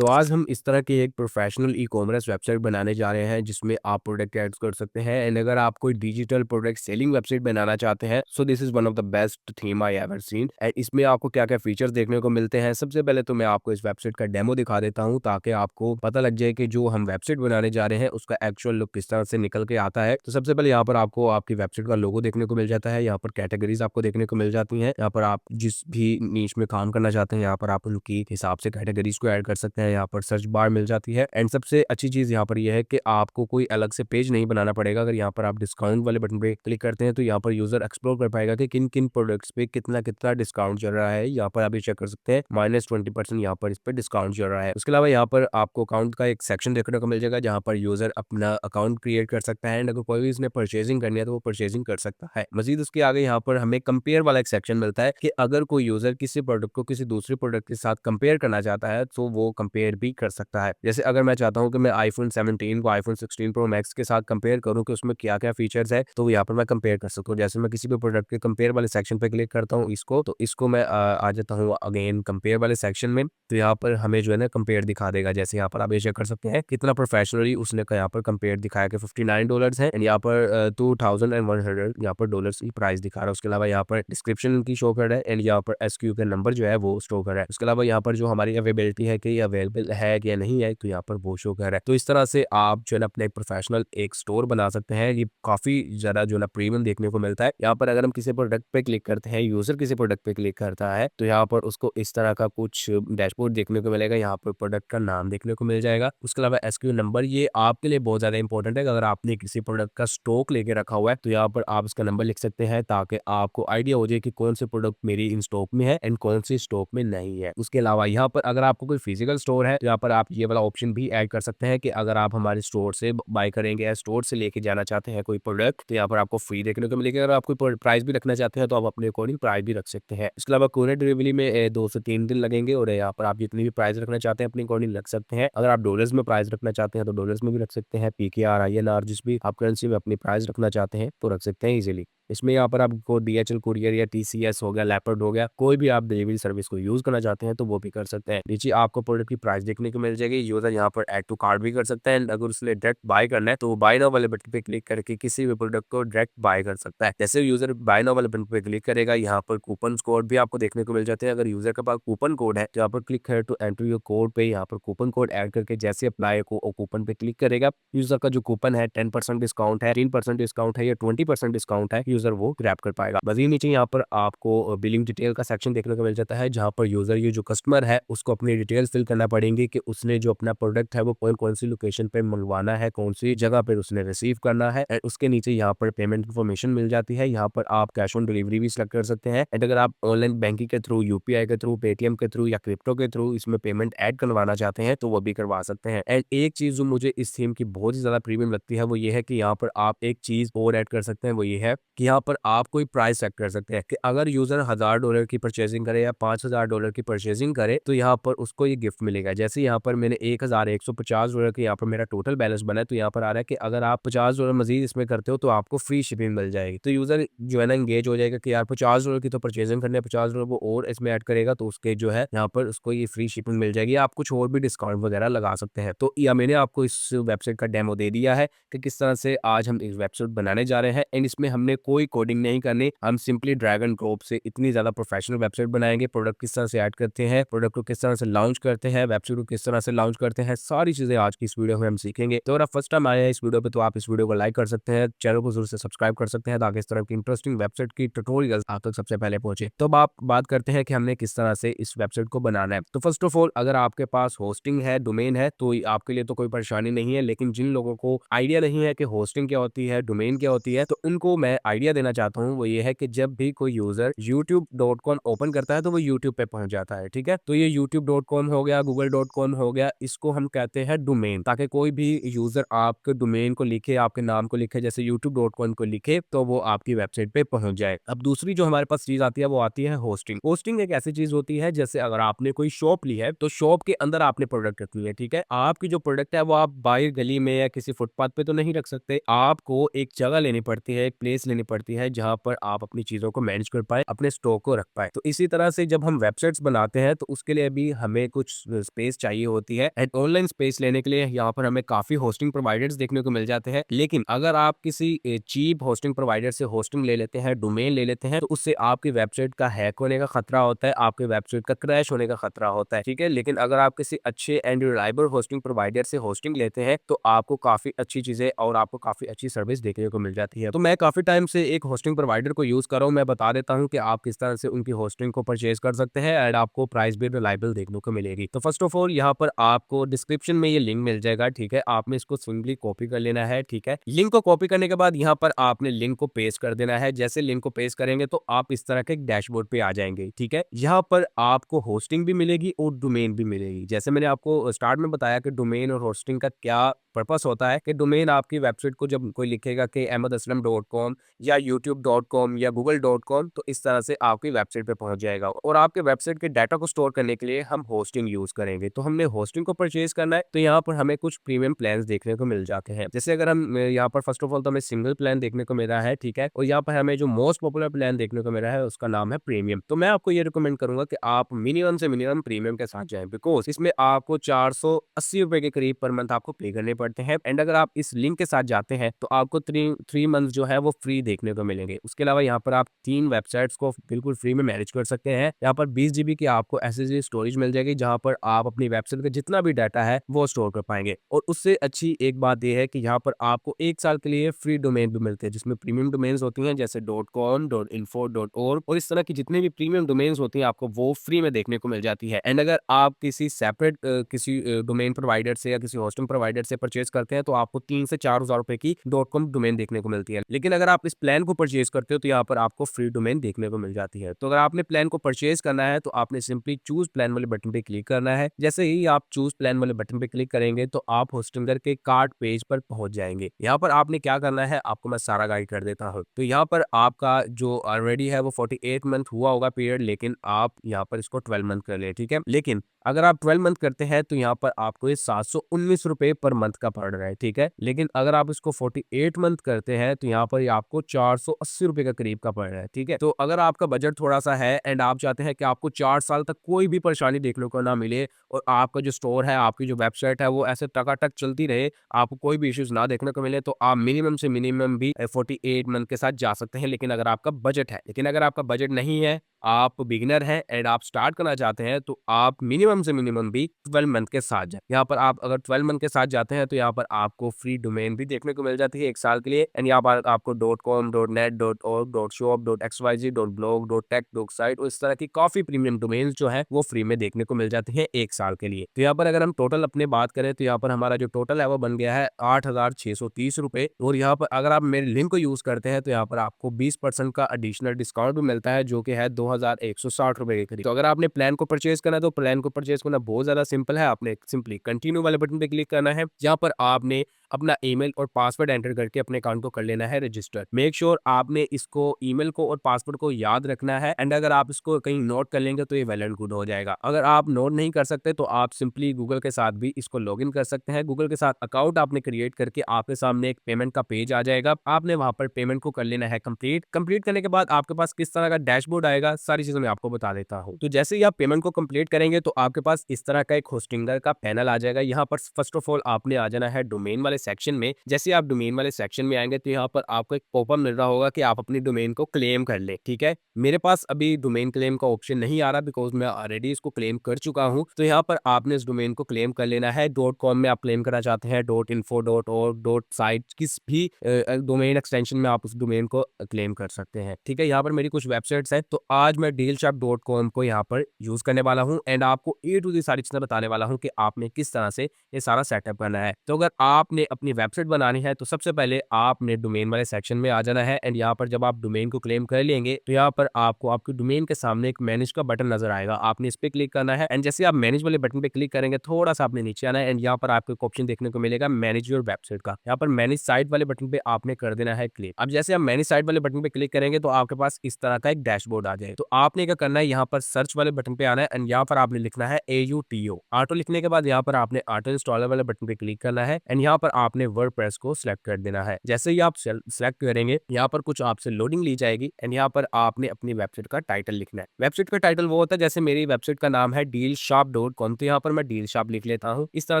तो आज हम इस तरह की एक प्रोफेशनल ई-कॉमर्स वेबसाइट बनाने जा रहे हैं जिसमें आप प्रोडक्ट ऐड कर सकते हैं एंड अगर आप कोई डिजिटल प्रोडक्ट सेलिंग वेबसाइट बनाना चाहते हैं so this is one of the best theme I ever seen and इसमें आपको क्या-क्या फीचर्स देखने को मिलते हैं। सबसे पहले तो मैं आपको इस वेबसाइट का डेमो दिखा देता हूं ताकि आपको पता लग जाए कि जो हम वेबसाइट बनाने जा रहे हैं उसका एक्चुअल लुक किस तरह से निकल के आता है। तो सबसे पहले यहाँ पर आपको आपकी वेबसाइट का लोगो देखने को मिल जाता है, यहाँ पर कैटेगरीज आपको देखने को मिल जाती हैं, यहाँ पर आप जिस भी नीश में काम करना चाहते हैं यहाँ पर आप उनकी हिसाब से कैटेगरीज को ऐड कर सकते हैं। यहाँ पर सर्च बार मिल जाती है एंड सबसे अच्छी चीज यहाँ पर यह है कि आपको कोई अलग से पेज नहीं बनाना पड़ेगा। अगर यहाँ पर आप डिस्काउंट वाले बटन पे क्लिक करते हैं तो यहाँ पर यूजर एक्सप्लोर कर पाएगा कि किन किन प्रोडक्ट्स पे कितना कितना डिस्काउंट चल रहा है। यहाँ पर आप ये चेक कर सकते हैं -20% यहाँ पर इस पे डिस्काउंट चल रहा है। उसके अलावा यहाँ पर आपको अकाउंट का एक सेक्शन देखने को मिल जाएगा जहाँ पर यूजर अपना अकाउंट क्रिएट कर सकता है एंड अगर कोई भी इसने परचेजिंग करनी है तो वो परचेजिंग कर सकता है। मजीद उसके आगे यहाँ पर हमें कंपेयर वाला एक सेक्शन मिलता है कि अगर कोई यूजर किसी प्रोडक्ट को किसी दूसरे प्रोडक्ट के साथ कंपेयर करना चाहता है तो वो कंपेयर भी कर सकता है। जैसे अगर मैं चाहता हूं कि मैं आईफोन 17 को आईफोन 16 प्रो मैक्स के साथ कंपेयर करूं कि उसमें क्या क्या फीचर्स है तो यहाँ पर मैं कंपेयर कर सकता हूँ। जैसे मैं किसी भी प्रोडक्ट के कंपेयर वाले सेक्शन पे क्लिक करता हूँ इसको तो इसको मैं आ जाता हूँ अगेन कंपेयर वाले सेक्शन में, तो यहाँ पर हमें जो है ना कंपेयर दिखा देगा। जैसे यहाँ पर आप ये चेक कर सकते हैं कितना प्रोफेशनली उसने यहाँ पर कंपेयर दिखाया कि $59 है एंड यहाँ पर 2100 यहाँ पर डॉलर्स की प्राइस दिखा रहा है। उसके अलावा यहाँ पर डिस्क्रिप्शन की शो कर रहा है एंड यहाँ पर एसक्यू का नंबर जो है वो शो कर रहा है। उसके अलावा यहाँ पर जो हमारी अवेलेबिलिटी है कि ये अवेलेबल है या नहीं है तो यहाँ पर वो शो कर रहा है। तो इस तरह से आप जो है ना अपना एक प्रोफेशनल एक स्टोर बना सकते हैं। ये काफी ज्यादा जो है ना प्रीमियम देखने को मिलता है। यहाँ पर अगर हम किसी प्रोडक्ट पे क्लिक करते हैं, यूजर किसी प्रोडक्ट पे क्लिक करता है तो यहाँ पर उसको इस तरह का कुछ डैशबोर्ड देखने को मिलेगा। यहाँ पर प्रोडक्ट का नाम देखने को मिल जाएगा। उसके अलावा एसक्यू नंबर, ये आपके लिए बहुत ज्यादा इंपॉर्टेंट है। अगर आपने किसी प्रोडक्ट का स्टॉक लेके रखा हुआ है तो यहाँ पर आप इसका नंबर लिख सकते हैं ताकि आपको आइडिया हो जाए कि कौन से प्रोडक्ट मेरी इन स्टॉक में है एंड कौन से स्टॉक में नहीं है। उसके अलावा यहाँ पर अगर आपको कोई फिजिकल स्टोर है तो यहाँ पर आप ये वाला ऑप्शन भी ऐड कर सकते हैं कि अगर आप हमारे स्टोर से बाय करेंगे या स्टोर से लेके जाना चाहते हैं कोई प्रोडक्ट तो यहाँ पर आपको फ्री देखने को मिलेगा। अगर आप कोई प्राइस भी रखना चाहते हैं तो आप अपने अकॉर्डिंग प्राइस भी रख सकते हैं। इसके अलावा कोरियर डिलीवरी में 2 से 3 दिन लगेंगे और यहाँ पर आप जितनी भी प्राइस रखना चाहते हैं अपने अकॉर्डिंग रख सकते हैं। अगर आप डॉलर्स में प्राइस रखना चाहते हैं तो डॉलर्स में भी रख सकते हैं। पीकेआर, आईएनआर जिस भी आप करेंसी में अपनी प्राइस रखना चाहते हैं तो रख सकते हैं इजीली। इसमें यहाँ पर आपको डीएचएल कुरियर या टीसीएस हो गया, लेपर्ड हो गया, कोई भी आप डिलीवरी सर्विस को यूज करना चाहते हैं तो वो भी कर सकते हैं। नीचे आपको प्रोडक्ट की प्राइस देखने को मिल जाएगी। यूजर यहाँ पर ऐड टू कार्ट भी कर सकता है। अगर उसने डायरेक्ट बाय करना है तो बाय नाउ वाले बटन पे क्लिक करके किसी भी प्रोडक्ट को डायरेक्ट बाय कर सकता है। जैसे यूजर बाय नाउ वाले बटन पे क्लिक करेगा यहाँ पर कूपन कोड भी आपको देखने को मिल जाते हैं। अगर यूजर के पास कूपन कोड है तो यहाँ पर क्लिक है टू एंटर योर कोड पे यहाँ पर कूपन कोड ऐड करके जैसे अप्लाई को कूपन पे क्लिक करेगा, यूजर का जो कूपन है 10% डिस्काउंट है, 3% डिस्काउंट है या 20% डिस्काउंट है, यूजर वो ग्रैब कर पाएगा। मजीद नीचे यहाँ पर आपको बिलिंग डिटेल का सेक्शन देखने को मिल जाता है जहाँ पर यूजर ये जो कस्टमर है उसको अपनी डिटेल्स फिल करना पड़ेंगे कि उसने जो अपना प्रोडक्ट है वो कौन कौन सी लोकेशन पे मंगवाना है, कौन सी जगह पर उसने रिसीव करना है। एंड उसके नीचे यहाँ पर पेमेंट इन्फॉर्मेशन मिल जाती है। यहाँ पर आप कैश ऑन डिलीवरी भी सिलेक्ट कर सकते हैं एंड अगर आप ऑनलाइन बैंकिंग के थ्रू, यूपीआई के थ्रू, पेटीएम के थ्रू या क्रिप्टो के थ्रू इसमें पेमेंट ऐड करवाना चाहते हैं तो वो भी करवा सकते हैं। एंड एक चीज जो मुझे इस थीम की बहुत ही ज्यादा प्रीमियम लगती है वो ये है कि यहाँ पर आप एक चीज और ऐड कर सकते हैं, वो ये है कि यहाँ पर आप कोई प्राइस सेट कर सकते हैं कि अगर यूजर $1000 की परचेजिंग करे या $5000 की परचेजिंग करे तो यहाँ पर उसको ये गिफ्ट मिलेगा। जैसे यहाँ पर मैंने $1150 की यहाँ पर मेरा टोटल बैलेंस बना है तो यहाँ पर आ रहा है कि अगर आप $50 मजीद इसमें करते हो तो आपको फ्री शिपिंग मिल जाएगी। तो यूजर जो है ना इंगेज हो जाएगा कि यार $50 की तो परचेजिंग करने $50 वो और इसमें ऐड करेगा तो उसके जो है यहाँ पर उसको ये फ्री शिपिंग मिल जाएगी। आप कुछ और भी डिस्काउंट वगैरह लगा सकते हैं। तो या मैंने आपको इस वेबसाइट का डेमो दे दिया है कि किस तरह से आज हम इस वेबसाइट बनाने जा रहे हैं एंड इसमें हमने कोई कोडिंग नहीं करनी, हम सिंपली ड्रैग एंड ड्रॉप से इतनी ज्यादा प्रोफेशनल वेबसाइट बनाएंगे। प्रोडक्ट किस तरह से ऐड करते हैं, प्रोडक्ट को किस तरह से लॉन्च करते हैं, वेबसाइट को किस तरह से लॉन्च करते हैं, सारी चीजें आज की इस वीडियो में हम सीखेंगे। तो अगर आप फर्स्ट टाइम आए हैं इस वीडियो पे तो आप इस वीडियो को लाइक कर सकते हैं, चैनल को जरूर से सब्सक्राइब कर सकते हैं ताकि इस तरह की इंटरेस्टिंग वेबसाइट की ट्यूटोरियल आप तक सबसे पहले पहुंचे। तो अब आप बात करते हैं कि हमने किस तरह से इस वेबसाइट को बनाना है। तो फर्स्ट ऑफ ऑल अगर आपके पास होस्टिंग है, डोमेन है तो आपके लिए तो कोई परेशानी नहीं है, लेकिन जिन लोगों को आइडिया नहीं है कि होस्टिंग क्या होती है, डोमेन क्या होती है, तो उनको मैं आइडिया देना चाहता हूँ। वो ये है कि जब भी कोई यूजर youtube.com ओपन करता है तो वो यूट्यूब पे पहुंच जाता है, ठीक है। तो ये youtube.com हो गया, google.com हो गया, इसको हम कहते हैं डोमेन, ताकि कोई भी यूजर आपके डोमेन को लिखे, आपके नाम को लिखे, जैसे youtube.com को लिखे तो वो आपकी वेबसाइट पे पहुंच जाए। अब दूसरी जो हमारे पास चीज आती है वो आती है होस्टिंग। होस्टिंग एक ऐसी चीज होती है जैसे अगर आपने कोई शॉप ली है तो शॉप के अंदर आपने प्रोडक्ट रखनी है, ठीक है। आपकी जो प्रोडक्ट है वो आप बाहर गली में या किसी फुटपाथ पे तो नहीं रख सकते, आपको एक जगह लेनी पड़ती है, एक प्लेस लेनी पड़ती है जहाँ पर आप अपनी चीज़ों को मैनेज कर पाएँ, अपने स्टॉक को रख पाएँ। तो इसी तरह से जब हम वेबसाइट्स बनाते हैं तो उसके लिए भी हमें कुछ स्पेस चाहिए होती है एंड ऑनलाइन स्पेस लेने के लिए यहाँ पर हमें काफ़ी होस्टिंग प्रोवाइडर्स देखने को मिल जाते हैं। लेकिन अगर आप किसी चीप होस्टिंग प्रोवाइडर से होस्टिंग ले लेते हैं, डोमेन ले लेते हैं, तो उससे आपकी वेबसाइट का हैक होने का खतरा होता है, आपकी वेबसाइट का क्रैश होने का खतरा होता है, ठीक है? लेकिन अगर आप किसी अच्छे एंड रिलायबल होस्टिंग प्रोवाइडर से होस्टिंग लेते हैं, तो आपको काफ़ी अच्छी चीज़ें और आपको काफ़ी अच्छी सर्विस देखने को मिल जाती है। तो मैं काफ़ी टाइम से एक होस्टिंग प्रोवाइडर को यूज़ कर रहा हूँ। मैं बता देता हूँ कि आप किस तरह से उनकी होस्टिंग को परचेज़ कर सकते हैं एंड आपको प्राइस भी रिलायबल देखने को मिलेगी। तो फर्स्ट ऑफ ऑल यहाँ पर आपको डिस्क्रिप्शन में ये लिंक मिल जाएगा, ठीक है? आपने इसको सिंपली कॉपी कर लेना है, ठीक है? लिंक को कॉपी करने के बाद यहाँ पर आपने लिंक को पेस्ट कर देना है। जैसे लिंक को पेस्ट करेंगे तो आप इस तरह के एक डैशबोर्ड पे आ जाएँगे, ठीक है? यहाँ पर आपको होस्टिंग भी मिलेगी और डोमेन भी मिलेगी। जैसे मैंने आपको स्टार्ट में बताया कि डोमेन और होस्टिंग का क्या पर्पस होता है कि डोमेन आपकी वेबसाइट को जब कोई लिखेगा कि ahmedaslam.com या youtube.com या google.com, तो इस तरह से आपकी वेबसाइट पे पहुंच जाएगा और आपके वेबसाइट के डाटा को स्टोर करने के लिए हम होस्टिंग यूज करेंगे। तो हमने होस्टिंग को परचेज करना है तो यहाँ पर हमें कुछ प्रीमियम प्लान्स देखने को मिल जाते हैं। जैसे अगर हम यहाँ पर फर्स्ट ऑफ ऑल तो हमें सिंगल प्लान देखने को मिल रहा है, ठीक है? और यहाँ पर हमें जो मोस्ट पॉपुलर प्लान देखने को मिल रहा है उसका नाम है प्रीमियम। तो मैं आपको ये रिकमेंड करूंगा कि आप मिनिमम से मिनिमम प्रीमियम के साथ जाएं, बिकॉज इसमें आपको 480 रुपए के करीब पर मंथ आपको पे करने पड़ते हैं एंड अगर आप इस लिंक के साथ जाते हैं तो आपको थ्री मंथ जो है वो फ्री देखने को मिलेंगे। उसके अलावा यहाँ पर आप 3 वेबसाइट्स को बिल्कुल फ्री में मैनेज कर सकते हैं। यहाँ पर 20 जीबी की आपको एसएसडी स्टोरेज मिल जाएगी जहाँ पर आप अपनी वेबसाइट का जितना भी डाटा है वो स्टोर कर पाएंगे। और उससे अच्छी एक बात यह है कि यहाँ पर आपको 1 साल के लिए फ्री डोमेन भी मिलते हैं जिसमें प्रीमियम डोमेन्स होती हैं जैसे .com, .info, .org और इस तरह की जितने भी प्रीमियम डोमेन्स होती हैं आपको वो फ्री में देखने को मिल जाती है। एंड अगर आप किसी सेपरेट किसी डोमेन प्रोवाइडर से या किसी होस्टिंग प्रोवाइडर से परचेज करते हैं तो आपको 3 से 4,000 रुपए की .com डोमेन देखने को मिलती है। लेकिन अगर आप इस प्लान को परचेज करते हो तो यहाँ पर आपको फ्री डोमेन देखने को मिल जाती है। तो अगर आपने प्लान को परचेज करना है तो आपने सिंपली चूज प्लान वाले बटन पे क्लिक करना है। जैसे ही आप चूज प्लान वाले बटन पे क्लिक करेंगे तो आप होस्टिंगर के कार्ट पेज पर पहुंच जाएंगे। यहाँ पर आपने क्या करना है आपको मैं सारा गाइड कर देता हूँ। तो यहाँ पर आपका जो ऑलरेडी है वो 48 मंथ हुआ होगा पीरियड, लेकिन आप यहाँ पर इसको 12 मंथ कर ले, ठीक है? लेकिन अगर आप 12 मंथ करते हैं तो यहाँ पर आपको ये 719 रुपए पर मंथ का पड़ रहा है, ठीक है? लेकिन अगर आप इसको 48 मंथ करते हैं तो यहाँ पर ये आपको 480 रुपए का करीब का पड़ रहा है, ठीक है? तो अगर आपका बजट थोड़ा सा है एंड आप चाहते हैं कि आपको 4 साल तक कोई भी परेशानी देखने को ना मिले और आपका जो स्टोर है, आपकी जो वेबसाइट है वो ऐसे टकाटक चलती रहे, आपको कोई भी इश्यूज ना देखने को मिले, तो आप मिनिमम से मिनिमम भी 48 मंथ के साथ जा सकते हैं। लेकिन अगर आपका बजट है, लेकिन अगर आपका बजट नहीं है, आप बिगिनर हैं एंड आप स्टार्ट करना चाहते हैं तो आप मिनिमम से मिनिमम भी 12 मंथ के साथ जाए। यहाँ पर आप अगर 12 मंथ के साथ जाते हैं तो यहाँ पर आपको फ्री डोमेन भी देखने को मिल जाती है 1 साल के लिए एंड यहाँ पर आपको .com, .net, .org, .shop, .xyz, .blog, .tech, .site और इस तरह की काफी प्रीमियम डोमेन्स जो है वो फ्री में देखने को मिल जाती है 1 साल के लिए। तो यहाँ पर अगर हम टोटल अपने बात करें तो यहाँ पर हमारा जो टोटल है वो बन गया है 8,630 रुपए और यहाँ पर अगर आप मेरे लिंक को यूज करते हैं तो यहाँ पर आपको 20% का एडिशनल डिस्काउंट भी मिलता है जो कि है 2,160 रुपए के करीब। तो अगर आपने प्लान को परचेज करना है तो प्लान को परचेज करना बहुत ज्यादा सिंपल है। आपने सिंपली कंटिन्यू वाले बटन पे क्लिक करना है जहाँ पर आपने अपना ईमेल और पासवर्ड एंटर करके अपने अकाउंट को कर लेना है रजिस्टर। मेक श्योर आपने इसको ईमेल को और पासवर्ड को याद रखना है एंड अगर आप इसको कहीं नोट कर लेंगे तो ये वेल एंड गुड हो जाएगा। अगर आप नोट नहीं कर सकते तो आप सिंपली गूगल के साथ भी इसको लॉगिन कर सकते हैं। गूगल के साथ अकाउंट आपने क्रिएट करके आपके सामने एक पेमेंट का पेज आ जाएगा, आपने वहां पर पेमेंट को कर लेना है कंप्लीट करने के बाद आपके पास किस तरह का डैशबोर्ड आएगा सारी चीजें मैं आपको बता देता हूँ। तो जैसे ही आप पेमेंट को कंप्लीट करेंगे तो आपके पास इस तरह का एक होस्टिंगर का पैनल आ जाएगा। यहाँ पर फर्स्ट ऑफ ऑल आपने आ जाना है डोमेन वाले सेक्शन में। जैसे आप डोमेन वाले सेक्शन में आएंगे तो यहाँ पर आपको एक पॉपअप मिल रहा होगा कि आप अपनी डोमेन को क्लेम कर ले, ठीक है? मेरे पास अभी डोमेन क्लेम का ऑप्शन नहीं आ रहा बिकॉज मैं ऑलरेडी इसको क्लेम कर चुका हूँ। तो यहाँ पर आपने इस डोमेन को क्लेम कर लेना है। .com में आप क्लेम करना चाहते हैं, .info, .org, .site किस भी डोमेन एक्सटेंशन में आप उस डोमेन को क्लेम कर सकते हैं, ठीक है? यहाँ पर मेरी कुछ वेबसाइट्स हैं तो आज मैं dealshop.com को यहाँ पर यूज करने वाला हूँ एंड आपको A to Z सारी चीजें बताने वाला हूँ कि आपने किस तरह से ये सारा सेटअप करना है। तो अगर आपने अपनी वेबसाइट बनानी है तो सबसे पहले आपने डोमेन वाले सेक्शन में आ जाना है एंड यहाँ पर जब आप डोमेन को क्लेम कर लेंगे तो यहाँ पर आपको आपकी डोमेन के सामने एक मैनेज का बटन नजर आएगा, आपने इस पे क्लिक करना है एंड जैसे आप मैनेज वाले बटन पे क्लिक करेंगे थोड़ा सा आपने नीचे आना है एंड यहाँ पर आपको एक ऑप्शन देखने को मिलेगा मैनेज योर वेबसाइट का। यहाँ पर मैनेज साइट वाले बटन पे आपने कर देना है क्लिक। अब जैसे आप मैनेज साइट वाले बटन पे क्लिक करेंगे तो आपके पास इस तरह का एक डैशबोर्ड आ जाए। तो आपने क्या करना है यहाँ पर सर्च वाले बटन पे आना है एंड यहाँ पर आपने लिखना है AUTO। ऑटो लिखने के बाद यहाँ पर आपने ऑटो इंस्टॉलर वाले बटन पे क्लिक करना है एंड यहाँ पर आपने वर्डप्रेस को सिलेक्ट कर देना है। जैसे ही आप सिलेक्ट करेंगे, यहाँ पर कुछ आपसे लोडिंग ली जाएगी एंड यहाँ पर आपने अपनी वेबसाइट का टाइटल लिखना है। वेबसाइट का टाइटल वो होता है, जैसे मेरी वेबसाइट का नाम है dealshop.com, तो यहाँ पर मैं डील शॉप लिख लेता हूँ। इस तरह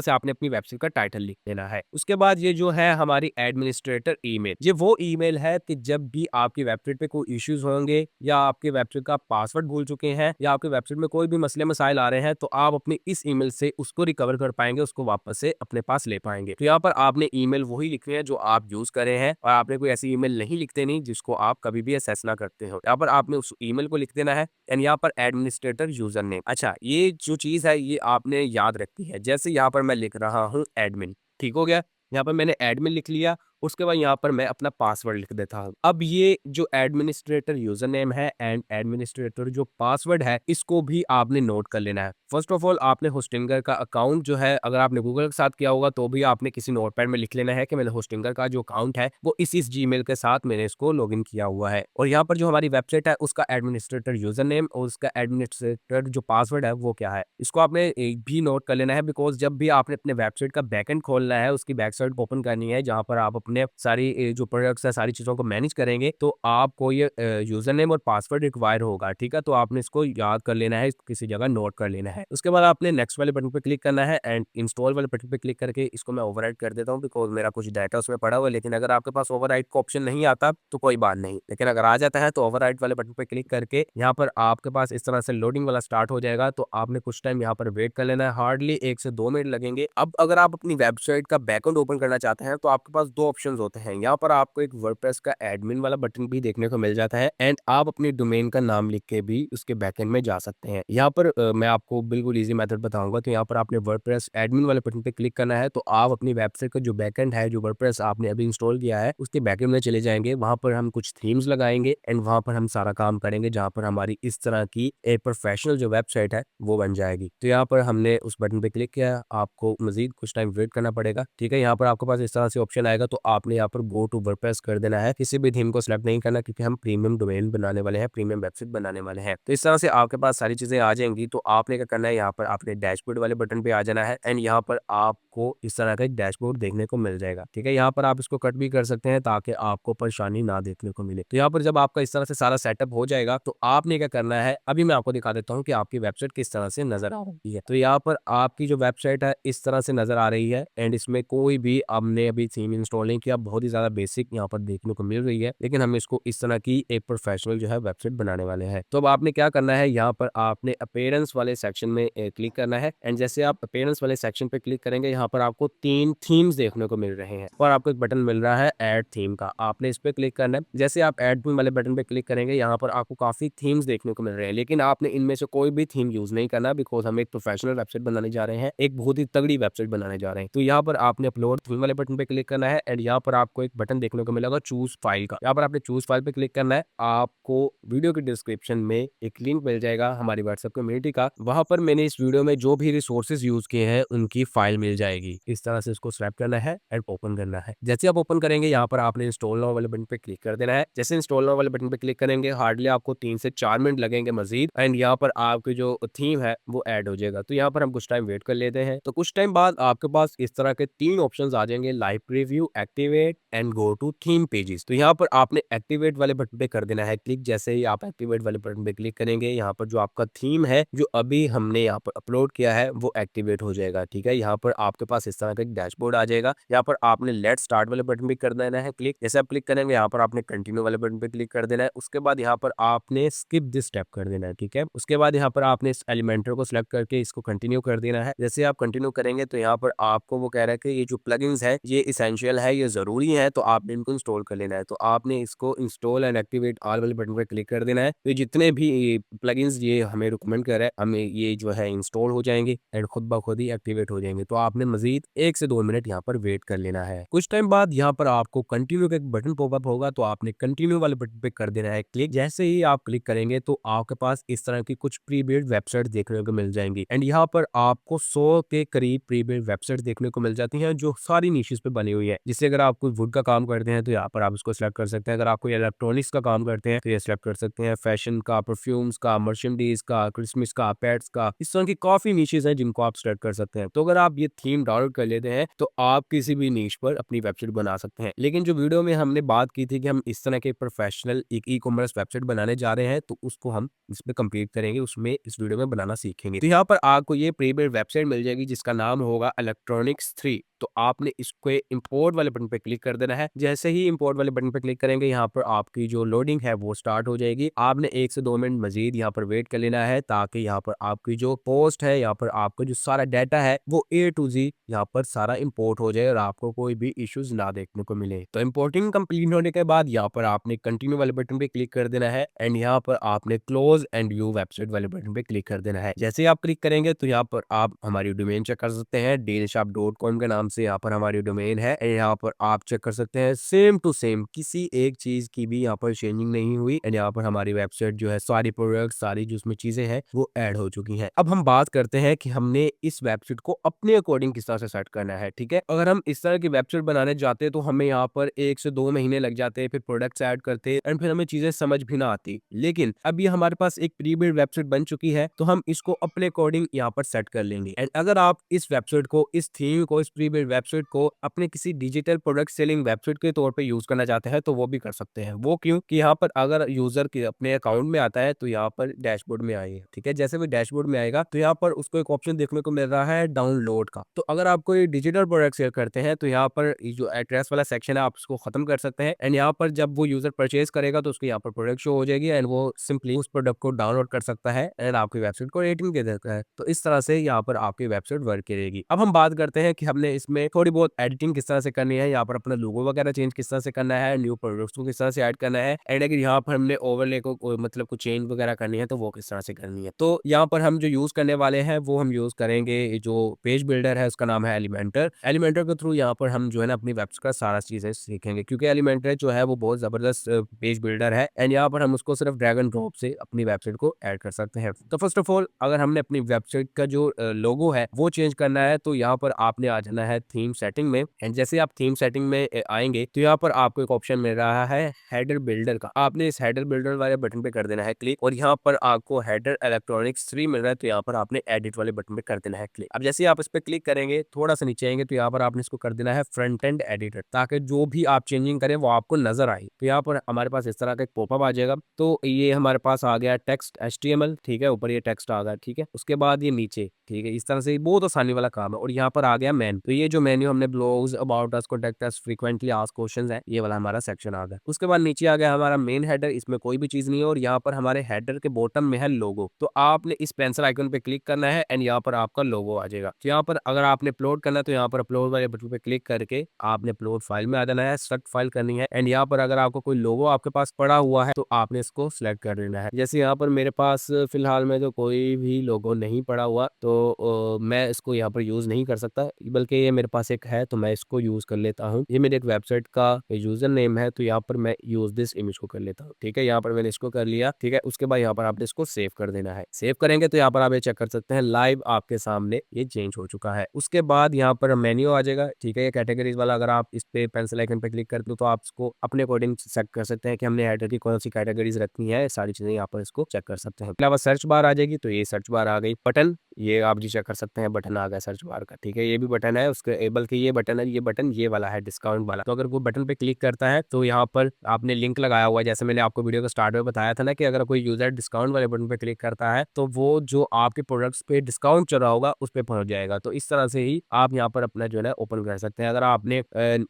से आपने अपनी वेबसाइट का टाइटल लिख देना है। उसके बाद ये जो है हमारी एडमिनिस्ट्रेटर ईमेल, ये वो ईमेल है कि जब भी आपकी वेबसाइट पे कोई इश्यूज होंगे या आपकी वेबसाइट का पासवर्ड भूल चुके हैं या आपकी वेबसाइट में कोई भी मसले मसाइल आ रहे हैं, तो आप अपनी इस ईमेल से उसको रिकवर कर पाएंगे, उसको वापस से अपने पास ले पाएंगे। तो यहाँ पर आपने ईमेल वही लिखनी है जो आप यूज कर रहे हैं और आपने कोई ऐसी ईमेल नहीं लिख देनी जिसको आप कभी भी एक्सेस ना करते हो। यहाँ पर आपने उस ईमेल को लिख देना है एंड यहाँ पर एडमिनिस्ट्रेटर यूजर नेम। अच्छा, ये जो चीज है ये आपने याद रखनी है। जैसे यहाँ पर मैं लिख रहा हूँ एडमिन, ठीक हो गया। यहाँ पर मैंने एडमिन लिख लिया, उसके बाद यहाँ पर मैं अपना पासवर्ड लिख देता हूँ। अब ये जो एडमिनिस्ट्रेटर यूजर नेम है एंड एडमिनिस्ट्रेटर जो पासवर्ड है, इसको भी आपने नोट कर लेना है। फर्स्ट ऑफ ऑल आपने होस्टिंगर का अकाउंट जो है, अगर आपने गूगल के साथ किया होगा तो भी आपने किसी नोटपैड में लिख लेना है कि मेरे होस्टिंगर का जो अकाउंट है वो इस जीमेल के साथ मैंने इसको लॉगिन किया हुआ है। और यहाँ पर जो हमारी वेबसाइट है उसका एडमिनिस्ट्रेटर यूजर नेम और उसका एडमिनिस्ट्रेटर जो पासवर्ड है वो क्या है, इसको आपने एक भी नोट कर लेना है। बिकॉज जब भी आपने अपने वेबसाइट का बैकएंड खोलना है, उसकी बैकसाइट ओपन करनी है जहाँ पर आप अपने सारी जो प्रोडक्ट्स है सारी चीजों को मैनेज करेंगे, तो आपको ये यूजर नेम और पासवर्ड रिक्वायर होगा। ठीक है, तो आपने इसको याद कर लेना है, किसी जगह नोट कर लेना है। उसके बाद आपने नेक्स्ट वाले बटन पे क्लिक करना है एंड इंस्टॉल वाले बटन पे क्लिक करके इसको मैं ओवरराइट कर देता हूँ बिकॉज मेरा कुछ डाटा उसमें पड़ा हुआ है। लेकिन अगर आपके पास ओवरराइट का ऑप्शन नहीं आता तो कोई बात नहीं, लेकिन अगर आ जाता है तो ओवरराइट वाले बटन पे क्लिक करके यहाँ पर आपके पास इस तरह से लोडिंग वाला स्टार्ट हो जाएगा। तो आपने कुछ टाइम यहाँ पर वेट कर लेना है, हार्डली 1 से 2 मिनट लगेंगे। अब अगर आप अपनी वेबसाइट का बैकएंड ओपन करना चाहते हैं तो आपके पास दो ऑप्शन होते हैं। यहाँ पर आपको एक वर्डप्रेस का एडमिन वाला बटन भी देखने को मिल जाता है एंड आप अपनी डोमेन का नाम लिख के भी उसके बैकएंड में जा सकते हैं। यहाँ पर मैं आपको बिल्कुल इजी मेथड बताऊंगा। तो यहाँ पर आपने वर्डप्रेस एडमिन वाले बटन पे क्लिक करना है, तो आप अपनी वेबसाइट का जो बैकएंड है, जो वर्डप्रेस आपने अभी इंस्टॉल किया है, उसके बैकएंड में चले जाएंगे। वहां पर हम कुछ थीम्स लगाएंगे एंड वहां पर हम सारा काम करेंगे, जहां पर हमारी इस तरह की एक प्रोफेशनल जो वेबसाइट है वो बन जाएगी। तो यहाँ पर हमने उस बटन पे क्लिक किया, आपको मजीद कुछ टाइम वेट करना पड़ेगा। ठीक है, यहाँ पर आपके पास इस तरह से ऑप्शन आएगा, तो आपने यहाँ पर गो टू वर्डप्रेस कर देना है। किसी भी थीम को सिलेक्ट नहीं करना क्योंकि हम प्रीमियम डोमेन बनाने वाले हैं, प्रीमियम वेबसाइट बनाने वाले हैं। तो इस तरह से आपके पास सारी चीजें आ जाएंगी। तो आपने क्या करना है, यहाँ पर आपने डैशबोर्ड वाले बटन पे आ जाना है एंड यहाँ पर आपको इस तरह का एक डैशबोर्ड देखने को मिल जाएगा। ठीक है, यहाँ पर आप इसको कट भी कर सकते हैं ताकि आपको परेशानी ना देखने को मिले। तो यहाँ पर जब आपका इस तरह से सारा सेटअप हो जाएगा तो आपने क्या करना है, अभी मैं आपको दिखा देता हूँ कि आपकी वेबसाइट किस तरह से नजर आ रही है। तो यहाँ पर आपकी जो वेबसाइट है इस तरह से नजर आ रही है एंड इसमें कोई भी हमने अभी थीम इंस्टॉल नहीं किया, बहुत ही ज्यादा बेसिक यहाँ पर देखने को मिल रही है। लेकिन हम इसको इस तरह की एक प्रोफेशनल जो है वेबसाइट बनाने वाले हैं। तो अब आपने क्या करना है, यहाँ पर आपने अपीयरेंस वाले सेक्शन में क्लिक करना है एंड जैसे आप अपीयरेंस वाले सेक्शन पे क्लिक करेंगे, यहाँ पर आपको 3 थीम्स देखने को मिल रहे हैं और आपको एक बटन मिल रहा है ऐड थीम का, आपने इस पे क्लिक करना है। जैसे आप ऐड थीम वाले बटन पे क्लिक करेंगे, यहाँ पर आपको काफी थीम्स देखने को मिल रहे हैं, लेकिन आपने इनमें से कोई भी थीम यूज नहीं करना बिकॉज हम एक प्रोफेशनल वेबसाइट बनाने जा रहे हैं, एक बहुत ही तगड़ी वेबसाइट बनाने जा रहे हैं। तो यहाँ पर आपने अपलोड थीम वाले बटन पे क्लिक करना है एंड यहाँ पर आपको एक बटन देखने को मिलेगा चूज फाइल का, यहाँ पर आपने चूज फाइल पे क्लिक करना है। आपको वीडियो के डिस्क्रिप्शन में एक लिंक मिल जाएगा हमारी व्हाट्सएप कम्युनिटी का, वहां पर मैंने इस वीडियो में जो भी रिसोर्सेज यूज किए हैं उनकी फाइल मिल जाएगी। इस तरह से इसको स्वैप करना है एंड ओपन करना है। जैसे आप ओपन करेंगे, यहाँ पर आपने इंस्टॉल नाउ वाले बटन पे क्लिक कर देना है। जैसे इंस्टॉल नाउ वाले बटन पे क्लिक करेंगे, हार्डली आपको 3 से 4 मिनट लगेंगे मजीद एंड यहाँ पर आपकी जो थीम है वो ऐड हो जाएगा। तो यहाँ पर हम कुछ टाइम वेट कर लेते हैं। तो कुछ टाइम बाद आपके पास इस तरह के 3 ऑप्शंस आ जाएंगे, live preview, activate and go to theme pages. तो यहाँ पर आपने एक्टिवेट वाले बटन पे कर देना है क्लिक। जैसे ही आप एक्टिवेट वाले बटन पे क्लिक करेंगे, यहाँ पर जो आपका थीम है जो अभी हमने यहाँ पर अपलोड किया है वो एक्टिवेट हो जाएगा। ठीक है, यहाँ पर आपके पास इस तरह का एक डैशबोर्ड आ जाएगा। यहाँ पर आपने लेट स्टार्ट वाले बटन पे कर देना है क्लिक। जैसे आप क्लिक करेंगे, यहाँ पर आपने कंटिन्यू वाले बटन पे क्लिक कर देना है। उसके बाद यहाँ पर आपने स्किप दिस स्टेप कर देना है। ठीक है, उसके बाद यहाँ पर आपने इस एलिमेंटर को सिलेक्ट करके इसको कंटिन्यू कर देना है। जैसे आप कंटिन्यू करेंगे तो यहाँ पर आपको वो कह रहा है कि ये जो प्लगइन्स है ये इसेंशियल है, ये जरूरी है, तो आपने इनको इंस्टॉल कर लेना है। तो आपने इसको इंस्टॉल एंड एक्टिवेट ऑल वाले बटन पर क्लिक कर देना है। तो जितने भी प्लगइन्स ये हमें रिकमेंड कर रहा है, हमें ये जो है इंस्टॉल हो जाएंगे एंड खुद ब खुद ही एक्टिवेट हो जाएंगे। तो आपने मजीद 1 से 2 मिनट यहाँ पर वेट कर लेना है। कुछ टाइम बाद यहाँ पर आपको कंटिन्यू का एक बटन पॉपअप होगा, तो आपने कंटिन्यू वाले बटन पे कर देना है क्लिक। जैसे ही आप क्लिक करेंगे तो आपके पास इस तरह की कुछ प्री बिल्ड वेबसाइट देखने को मिल जाएंगी एंड यहाँ पर आपको 100 के करीब प्री बिल्ड वेबसाइट देखने को मिल जाती हैं जो सारी निशेस पे बनी हुई है, जिससे अगर आप कोई वुड का काम करते हैं तो यहाँ पर आप इसको सिलेक्ट कर सकते हैं। अगर आप कोई इलेक्ट्रॉनिक्स का काम करते हैं तो ये सिलेक्ट कर सकते हैं। फैशन का, परफ्यूम्स का, मर्चेंडाइज का, क्रिसमस का, पेट्स का, इस तरह की काफी नीचेस हैं जिनको आप सिलेक्ट कर सकते हैं। तो अगर आप ये थीम डाउनलोड कर लेते हैं तो आप किसी भी नीश पर अपनी वेबसाइट बना सकते हैं। लेकिन जो वीडियो में हमने बात की थी कि हम इस तरह के प्रोफेशनल एक ई कॉमर्स वेबसाइट बनाने जा रहे हैं, तो उसको हम इसमें कंप्लीट करेंगे, उसमें इस वीडियो में बनाना सीखेंगे। तो यहाँ पर आपको ये प्री बिल्ट वेबसाइट मिल जाएगी जिसका नाम होगा इलेक्ट्रॉनिक्स 3। तो आपने इसको इंपोर्ट वाले बटन पे क्लिक कर देना है। जैसे ही इंपोर्ट वाले बटन पे क्लिक करेंगे यहाँ पर आपकी जो लोडिंग है वो स्टार्ट हो जाएगी। आपने 1 से 2 मिनट मजीद यहाँ पर वेट कर लेना है ताकि यहाँ पर आपकी जो पोस्ट है, यहाँ पर आपका जो सारा डाटा है वो A to Z यहाँ पर सारा इंपोर्ट हो जाए और आपको कोई भी इश्यूज ना देखने को मिले। तो इंपोर्टिंग कंप्लीट होने के बाद यहाँ पर आपने कंटिन्यू वाले बटन पे क्लिक कर देना है एंड यहाँ पर आपने क्लोज एंड व्यू वेबसाइट वाले बटन पे क्लिक कर देना है। जैसे ही आप क्लिक करेंगे तो यहाँ पर आप हमारी डोमेन चेक कर सकते हैं। dealshop.com के नाम से यहाँ पर हमारी डोमेन है। यहाँ पर आप चेक कर सकते हैं सेम टू सेम किसी एक चीज की भी यहाँ पर चेंजिंग नहीं हुई एंड यहाँ पर हमारी वेबसाइट जो है सारी प्रोडक्ट सारी जो उसमें चीजें हैं वो ऐड हो चुकी हैं। अब हम बात करते हैं कि हमने इस वेबसाइट को अपने अकॉर्डिंग किस तरह से सेट करना है। ठीक है, अगर हम इस तरह की वेबसाइट बनाने जाते हैं तो हमें यहाँ पर 1 से 2 महीने लग जाते हैं, फिर प्रोडक्ट्स ऐड करते हैं एंड फिर हमें चीजें समझ भी ना आती। लेकिन अब ये हमारे पास एक प्री बिल्ट वेबसाइट बन चुकी है तो हम इसको अपने अकॉर्डिंग यहाँ पर सेट कर लेंगे। एंड अगर आप इस वेबसाइट को, इस थीम को, इस प्री बिल्ट वेबसाइट को अपने किसी डिजिटल प्रोडक्ट सेलिंग वेबसाइट के तौर पे यूज करना चाहते हैं तो वो भी कर सकते हैं। वो क्यों कि यहाँ पर अगर यूजर के अपने अकाउंट में आता है तो यहाँ पर डैशबोर्ड में आइए। ठीक है, जैसे भी डैशबोर्ड में आएगा तो यहाँ पर उसको एक ऑप्शन देखने को मिल रहा है डाउनलोड का। तो अगर आप कोई डिजिटल प्रोडक्ट सेल करते हैं तो यहाँ पर जो एड्रेस वाला सेक्शन है आप उसको खत्म कर सकते हैं एंड यहाँ पर जब वो यूजर परचेज करेगा तो उसको यहाँ पर प्रोडक्ट शो हो जाएगी एंड वो सिंपली उस प्रोडक्ट को डाउनलोड कर सकता है एंड आपकी वेबसाइट को रेटिंग दे देता है। तो इस तरह से यहाँ पर आपकी वेबसाइट वर्क करेगी। अब हम बात करते हैं कि हमने इसमें थोड़ी बहुत एडिटिंग किस तरह से करनी है, यहाँ पर अपना लोगो वगैरह चेंज किस तरह से करना है, न्यू प्रोडक्ट्स को किस तरह से ऐड करना है एंड अगर यहाँ पर हमने ओवरले को मतलब कुछ चेंज वगैरह करनी है तो वो किस तरह से करनी है। तो यहाँ पर हम जो यूज करने वाले हैं वो हम यूज करेंगे जो पेज बिल्डर है उसका नाम है एलिमेंटर। एलिमेंटर के थ्रू यहाँ पर हम जो है ना अपनी वेबसाइट का सारा चीजें सीखेंगे क्योंकि एलिमेंटर जो है वो बहुत जबरदस्त पेज बिल्डर है एंड यहाँ पर हम उसको सिर्फ ड्रैग एंड ड्रॉप से अपनी वेबसाइट को ऐड कर सकते हैं। तो फर्स्ट ऑफ ऑल अगर हमने अपनी वेबसाइट का जो लोगो है वो चेंज करना है तो यहाँ पर आपने आ जाना है थीम सेटिंग में एंड जैसे आप थीम सेटिंग में आएंगे तो यहाँ पर आपको एक ऑप्शन मिल रहा है हेडर बिल्डर का। आपने इस हेडर बिल्डर वाले बटन पे कर देना है क्लिक और यहाँ पर आपको हेडर इलेक्ट्रॉनिक्स 3 मिल रहा है तो यहाँ पर आपने एडिट वाले बटन पे कर देना है क्लिक। अब जैसे आप इस पे क्लिक करेंगे थोड़ा सा नीचे आएंगे तो यहाँ पर आपने इसको कर देना है फ्रंट एंड एडिटर ताकि जो भी आप चेंजिंग करें वो आपको नजर आए। तो यहाँ पर हमारे पास इस तरह का एक पॉपअप आ जाएगा। तो ये हमारे पास आ गया टेक्स्ट HTML। ठीक है, ऊपर ये टेक्स्ट आ गया। ठीक है, उसके बाद ये नीचे। ठीक है, इस तरह से बहुत आसानी वाला काम है और यहाँ पर आ गया मेन। तो ये जो मेन्यू हमने blogs, about us, contact us, frequently asked questions है, ये वाला हमारा सेक्शन आ गया। उसके बाद नीचे आ गया हमारा मेन हेडर, इसमें कोई भी चीज नहीं है और यहाँ पर हमारे हेडर के बॉटम में है लोगो। तो आपने इस पेंसिल आइकन पे क्लिक करना है एंड यहाँ पर आपका लोगो आ जाएगा। तो यहाँ पर अगर आपने अपलोड करना है तो यहाँ पर अपलोड वाले बटन पे क्लिक करके आपने अपलोड फाइल में आ जाना है, सेलेक्ट फाइल करनी है एंड यहाँ पर अगर आपको कोई लोगो आपके पास पड़ा हुआ है तो आपने इसको सिलेक्ट कर लेना है। जैसे यहाँ पर मेरे पास फिलहाल में तो कोई भी लोगो नहीं पड़ा हुआ तो मैं इसको यहाँ पर यूज नहीं कर सकता, बल्कि ये मेरे पास एक है तो मैं इसको यूज कर लेता हूँ। ये मेरे एक वेबसाइट का यूजर नेम है तो यहाँ पर मैं यूज दिस इमेज को कर लेता हूँ। ठीक है, यहाँ पर मैंने इसको कर लिया। ठीक है, उसके बाद यहाँ पर आपने इसको सेव कर देना है। सेव करेंगे तो यहाँ पर आप ये चेक कर सकते हैं लाइव आपके सामने ये चेंज हो चुका है। उसके बाद यहाँ पर मेन्यू आ जाएगा। ठीक है, ये कैटेगरीज वाला अगर आप इस पे पेंसिल आइकन पे क्लिक करते हो तो आप इसको अपने अकॉर्डिंग सेट कर सकते हैं कि हमने हेडर की कौन सी कैटेगरीज रखनी है, सारी चीजें यहाँ पर इसको चेक कर सकते हैं। अलावा सर्च बार आ जाएगी तो ये सर्च बार आ गई। बटन ये आप जी चेक कर सकते हैं, बटन आ गया सर्च बार का। ठीक है, ये भी बटन है उसके, बल्कि ये बटन है, ये बटन ये वाला है डिस्काउंट वाला। तो अगर कोई बटन पे क्लिक करता है तो यहाँ पर आपने लिंक लगाया हुआ है, जैसे मैंने आपको वीडियो के स्टार्ट में बताया था ना कि अगर कोई यूजर डिस्काउंट वाले बटन पे क्लिक करता है तो वो जो आपके प्रोडक्ट्स पे डिस्काउंट चल रहा होगा उस पे पहुंच जाएगा। तो इस तरह से ही आप यहाँ पर अपना जो है ओपन कर सकते हैं। अगर आपने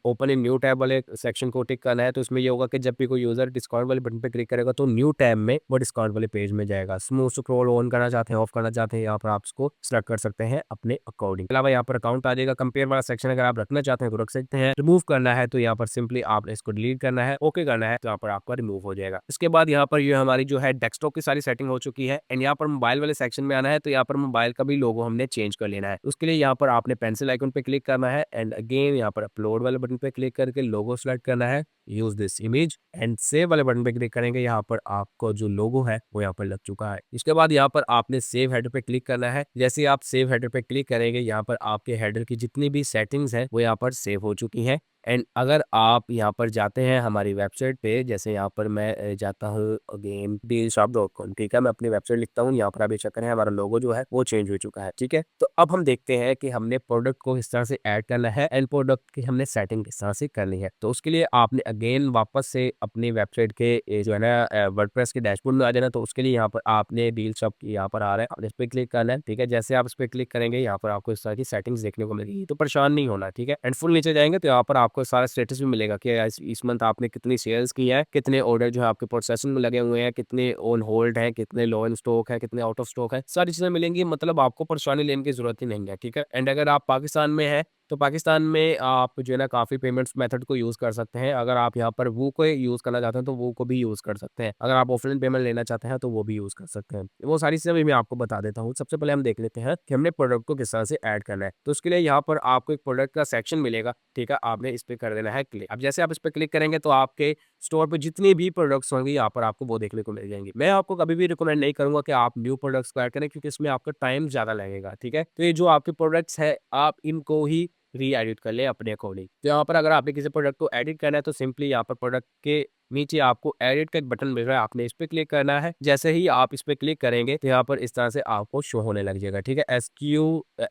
ओपन इन न्यू टैब वाले सेक्शन को टिक करना है तो इसमें ये होगा कि जब भी कोई यूजर डिस्काउंट वाले बटन पे क्लिक करेगा तो न्यू टैब में वो डिस्काउंट वाले पेज में जाएगा। स्मूथ स्क्रॉल ऑन करना चाहते हैं, ऑफ करना चाहते हैं, यहाँ पर आप इसको सेलेक्ट कर सकते हैं अपने अकॉर्डिंग। अलावा यहाँ पर अकाउंट आ जाएगा। कंपेयर वाला सेक्शन अगर आप रखना चाहते हैं तो रख सकते हैं। रिमूव करना है तो यहाँ पर सिंपली आपने इसको डिलीट करना है, ओके करना है तो यहाँ पर आपका रिमूव हो जाएगा। इसके बाद यहाँ पर ये हमारी जो है डेस्कटॉप की सारी सेटिंग हो चुकी है एंड यहाँ पर मोबाइल वाले सेक्शन में आना है तो यहाँ पर मोबाइल का भी लोगो हमने चेंज कर लेना है। उसके लिए यहाँ पर आपने पेंसिल आइकन पे क्लिक करना है एंड अगेन यहाँ पर अपलोड वाले बटन पे क्लिक करके लोगो सेलेक्ट करना है, use this image and save वाले बटन पे क्लिक करेंगे। यहाँ पर आपको जो लोगो है वो यहाँ पर लग चुका है। इसके बाद यहाँ पर आपने सेव हेडर पे क्लिक करना है। जैसे आप सेव हेडर पे क्लिक करेंगे यहाँ पर आपके हेडर की जितनी भी सेटिंग्स है वो यहाँ पर सेव हो चुकी है एंड अगर आप यहाँ पर जाते हैं हमारी वेबसाइट पे, जैसे यहाँ पर मैं जाता हूँ अगेन dealshop.com, ठीक है, मैं अपनी वेबसाइट लिखता हूँ, यहाँ पर आप ये चेक करें हमारा लोगो जो है वो चेंज हो चुका है, ठीक है। तो अब हम देखते हैं कि हमने प्रोडक्ट को किस तरह से ऐड करना है एंड प्रोडक्ट की हमने सेटिंग किस तरह से करनी है। तो उसके लिए आपने अगेन वापस से अपनी वेबसाइट के जो है ना वर्डप्रेस के डैशबोर्ड में आ जाना। तो उसके लिए यहाँ पर आपने डील शॉप यहाँ पर आ रहा है, आपने इस पर क्लिक करना है, ठीक है। जैसे आप इस पर क्लिक करेंगे यहाँ पर आपको इस तरह की सेटिंग्स देखने को मिलेगी, तो परेशान नहीं होना, ठीक है। एंड फुल नीचे जाएंगे तो यहाँ पर आपको सारा स्टेटस भी मिलेगा कि इस मंथ आपने कितनी सेल्स की है, कितने ऑर्डर जो है आपके प्रोसेसिंग में लगे हुए हैं, कितने ऑन होल्ड है, कितने लो इन स्टॉक है, कितने आउट ऑफ स्टॉक है, सारी चीजें मिलेंगी। मतलब आपको परेशानी लेने की जरूरत ही नहीं है, ठीक है। एंड अगर आप पाकिस्तान में है तो पाकिस्तान में आप जो है ना काफ़ी पेमेंट्स मेथड को यूज़ कर सकते हैं। अगर आप यहाँ पर वो को यूज़ करना चाहते हैं तो वो को भी यूज़ कर सकते हैं। अगर आप ऑफलाइन पेमेंट लेना चाहते हैं तो वो भी यूज़ कर सकते हैं। वो सारी चीज़ें भी मैं आपको बता देता हूँ। सबसे पहले हम देख लेते हैं कि हमने प्रोडक्ट को किस तरह से ऐड करना है। तो उसके लिए यहाँ पर आपको एक प्रोडक्ट का सेक्शन मिलेगा, ठीक है। आपने इस पर कर देना है क्लिक। अब जैसे आप इस पर क्लिक करेंगे तो आपके स्टोर पे जितनी भी प्रोडक्ट्स होंगे यहाँ पर आपको वो देखने को मिल जाएंगी। मैं आपको कभी भी रिकमेंड नहीं करूंगा कि आप न्यू प्रोडक्ट्स को ऐड करें, क्योंकि इसमें आपका टाइम ज़्यादा लगेगा, ठीक है। तो ये जो आपके प्रोडक्ट्स है आप इनको ही री-एडिट कर ले अपने अकॉर्डिंग। तो यहाँ पर अगर आपने किसी प्रोडक्ट को एडिट करना है तो सिंपली यहाँ पर प्रोडक्ट के नीचे आपको एडिट का एक बटन मिल रहा है, आपने इस पे क्लिक करना है। जैसे ही आप इस पे क्लिक करेंगे तो यहाँ पर इस तरह से आपको शो होने लग जाएगा, ठीक है।